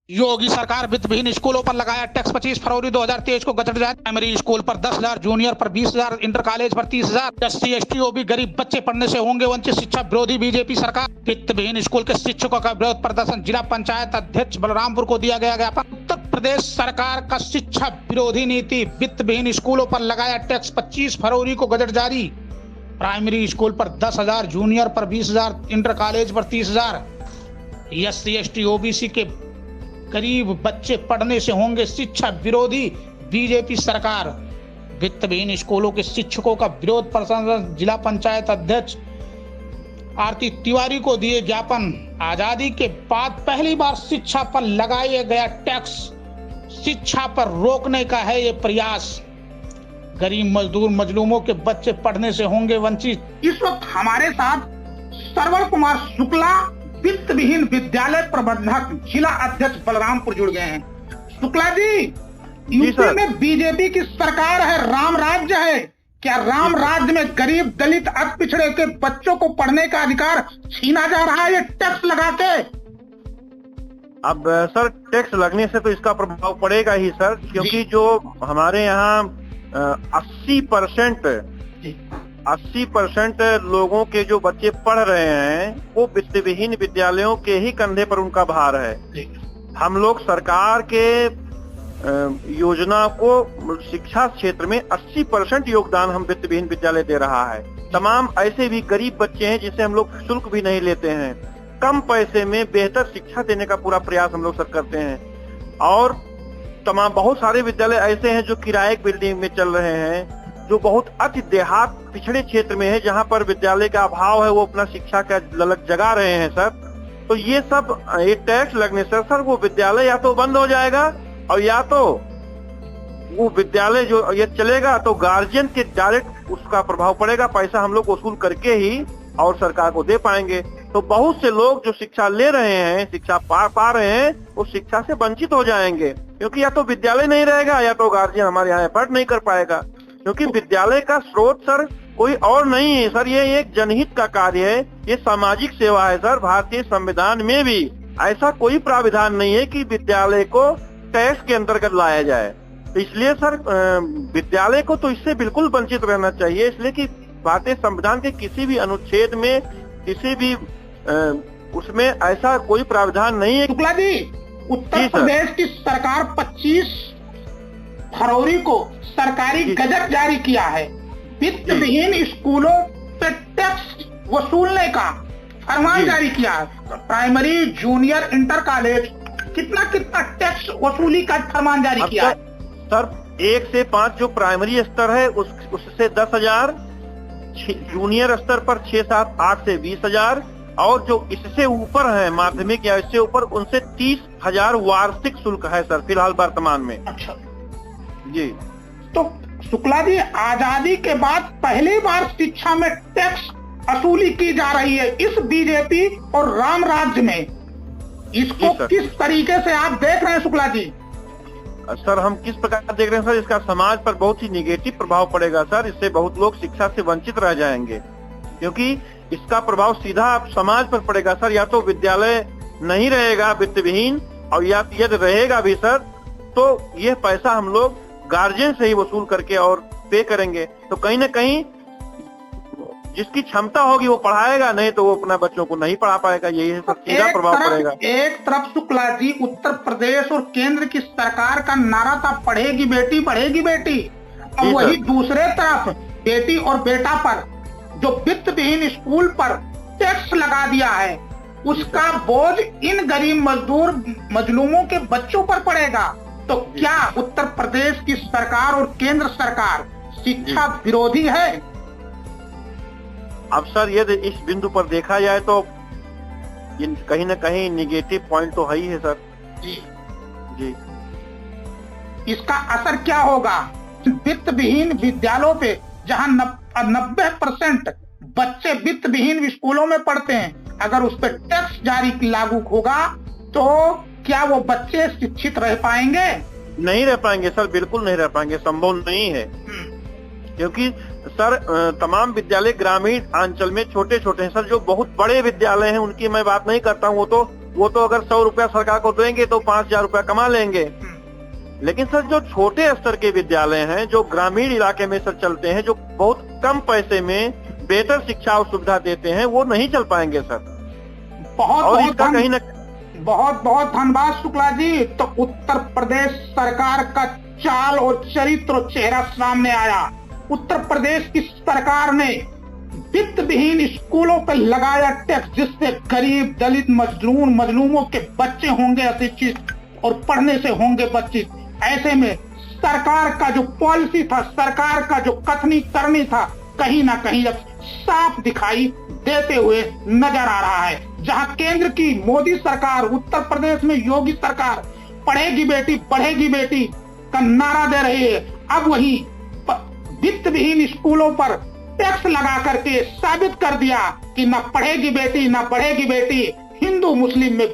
योगी सरकार वित्तविहीन स्कूलों पर लगाया टैक्स। 25 फरवरी 2023 को गजट जारी। प्राइमरी स्कूल पर 10,000, जूनियर पर 20,000, इंटर कॉलेज पर 30,000। एससी एसटी ओबी गरीब बच्चे पढ़ने से होंगे वंचित। शिक्षा विरोधी बीजेपी सरकार। वित्तविहीन स्कूल के शिक्षकों का विरोध प्रदर्शन। जिला पंचायत अध्यक्ष बलरामपुर को दिया गया ज्ञापन। उत्तर प्रदेश सरकार का शिक्षा विरोधी नीति। वित्तविहीन स्कूलों पर लगाया टैक्स। 25 फरवरी को गजट जारी। प्राइमरी स्कूल पर 10,000, जूनियर पर 20,000, इंटर कॉलेज पर 30,000। एससी एसटी ओबीसी के गरीब बच्चे पढ़ने से होंगे शिक्षा विरोधी बीजेपी सरकार। वित्तविहीन स्कूलों के शिक्षकों का विरोध प्रदर्शन। जिला पंचायत अध्यक्ष आरती तिवारी को दिए ज्ञापन। आजादी के बाद पहली बार शिक्षा पर लगाया गया टैक्स। शिक्षा पर रोकने का है ये प्रयास। गरीब मजदूर मजलूमों के बच्चे पढ़ने से होंगे वंचित। इस वक्त हमारे साथ सरवर कुमार शुक्ला, वित्तविहीन विद्यालय प्रबंधक, जिला अध्यक्छ बलरामपुर जुड़ गए हैं। शुक्ला जी, यूपी में बीजेपी की सरकार है, राम राज्य है। क्या राम राज्य में गरीब दलित अति पिछड़े के बच्चों को पढ़ने का अधिकार छीना जा रहा है ये टैक्स लगा के? अब सर, टैक्स लगने से तो इसका प्रभाव पड़ेगा ही सर, क्योंकि जो हमारे यहाँ 80% लोगों के जो बच्चे पढ़ रहे हैं वो वित्तविहीन विद्यालयों के ही कंधे पर उनका भार है। हम लोग सरकार के योजना को शिक्षा क्षेत्र में 80% योगदान हम वित्तविहीन विद्यालय दे रहा है। तमाम ऐसे भी गरीब बच्चे हैं जिसे हम लोग शुल्क भी नहीं लेते हैं। कम पैसे में बेहतर शिक्षा देने का पूरा प्रयास हम लोग सर करते हैं। और तमाम बहुत सारे विद्यालय ऐसे हैं जो किराए बिल्डिंग में चल रहे हैं, जो बहुत अति देहात पिछड़े क्षेत्र में है, जहां पर विद्यालय का अभाव है, वो अपना शिक्षा का ललक जगा रहे हैं सर। तो ये सब ये टैक्स लगने से सर वो विद्यालय या तो बंद हो जाएगा और या तो वो विद्यालय जो ये चलेगा तो गार्जियन के डायरेक्ट उसका प्रभाव पड़ेगा। पैसा हम लोग वसूल करके ही और सरकार को दे पाएंगे। तो बहुत से लोग जो शिक्षा ले रहे हैं, शिक्षा पा रहे हैं, वो शिक्षा से वंचित हो जाएंगे, क्योंकि या तो विद्यालय नहीं रहेगा या तो गार्जियन हमारे यहाँ एफर्ट नहीं कर पाएगा। क्योंकि विद्यालय का स्रोत सर कोई और नहीं है सर, ये एक जनहित का कार्य है, ये सामाजिक सेवा है सर। भारतीय संविधान में भी ऐसा कोई प्राविधान नहीं है कि विद्यालय को टैक्स के अंतर्गत लाया जाए। तो इसलिए सर विद्यालय को तो इससे बिल्कुल वंचित रहना चाहिए, इसलिए कि भारतीय संविधान के किसी भी अनुच्छेद में किसी भी उसमें ऐसा कोई प्रावधान नहीं है। शुक्ला जी, उत्तर प्रदेश की सरकार 25 फरवरी को सरकारी गजट जारी किया है। वित्तविहीन स्कूलों पे टैक्स वसूलने का फरमान जारी किया है। प्राइमरी, जूनियर, इंटर कॉलेज कितना टैक्स वसूली का फरमान जारी किया है? सर 1 से 5 जो प्राइमरी स्तर है उससे 10,000, जूनियर स्तर पर 6, 7, 8 से 20,000 और जो इससे ऊपर है माध्यमिक या इससे ऊपर उनसे 30,000 वार्षिक शुल्क है सर फिलहाल वर्तमान में। अच्छा जी। तो शुक्ला जी, आजादी के बाद पहली बार शिक्षा में टैक्स वसूली की जा रही है इस बीजेपी और राम राज्य में। इसको किस तरीके से आप देख रहे हैं शुक्ला जी? सर हम किस प्रकार देख रहे हैं सर, इसका समाज पर बहुत ही निगेटिव प्रभाव पड़ेगा सर। इससे बहुत लोग शिक्षा से वंचित रह जाएंगे, क्योंकि इसका प्रभाव सीधा समाज पर पड़ेगा सर। या तो विद्यालय नहीं रहेगा वित्तविहीन, और या यदि रहेगा भी सर तो ये पैसा हम लोग गार्जियन से ही वसूल करके और पे करेंगे। तो कहीं ना कहीं जिसकी क्षमता होगी वो पढ़ाएगा, नहीं तो वो अपना बच्चों को नहीं पढ़ा पाएगा। यही सब सीधा प्रभाव पड़ेगा। एक तरफ शुक्ला जी, उत्तर प्रदेश और केंद्र की सरकार का नारा था पढ़ेगी बेटी पढ़ेगी बेटी, अब वही दूसरे तरफ बेटी और बेटा पर जो वित्तविहीन स्कूल पर टैक्स लगा दिया है, उसका बोझ इन गरीब मजदूर मजलूमों के बच्चों पर पड़ेगा। तो क्या उत्तर प्रदेश की सरकार और केंद्र सरकार शिक्षा विरोधी है? अब सर यदि इस बिंदु पर देखा जाए तो कहीं न कहीं निगेटिव पॉइंट तो है ही है सर। जी। इसका असर क्या होगा वित्तविहीन विद्यालयों पे, जहां 90% बच्चे वित्तविहीन स्कूलों में पढ़ते हैं? अगर उस पर टैक्स जारी लागू होगा तो क्या वो बच्चे शिक्षित रह पाएंगे? नहीं रह पाएंगे सर, बिल्कुल नहीं रह पाएंगे, संभव नहीं है। क्योंकि सर तमाम विद्यालय ग्रामीण अंचल में छोटे छोटे हैं सर। जो बहुत बड़े विद्यालय हैं उनकी मैं बात नहीं करता हूँ, वो तो वो तो अगर 100 रुपया सरकार को देंगे तो 5,000 रुपया कमा लेंगे। लेकिन सर जो छोटे स्तर के विद्यालय हैं, जो ग्रामीण इलाके में सर चलते हैं, जो बहुत कम पैसे में बेहतर शिक्षा और सुविधा देते हैं, वो नहीं चल पाएंगे सर। बहुत बहुत धन्यवाद शुक्ला जी। तो उत्तर प्रदेश सरकार का चाल और चरित्र और चेहरा सामने आया। उत्तर प्रदेश की सरकार ने वित्त विहीन स्कूलों पर लगाया टैक्स, जिससे गरीब, दलित, मजलूमों के बच्चे होंगे अशिक्षित और पढ़ने से होंगे वंचित। ऐसे में सरकार का जो पॉलिसी था, सरकार का जो कथनी करनी था, कहीं ना कहीं अब साफ दिखाई देते हुए नजर आ रहा है। जहां केंद्र की मोदी सरकार, उत्तर प्रदेश में योगी सरकार पढ़ेगी बेटी बढ़ेगी बेटी का नारा दे रही है, अब वही वित्त विहीन स्कूलों पर टैक्स लगा करके साबित कर दिया कि न पढ़ेगी बेटी न बढ़ेगी बेटी, हिंदू मुस्लिम में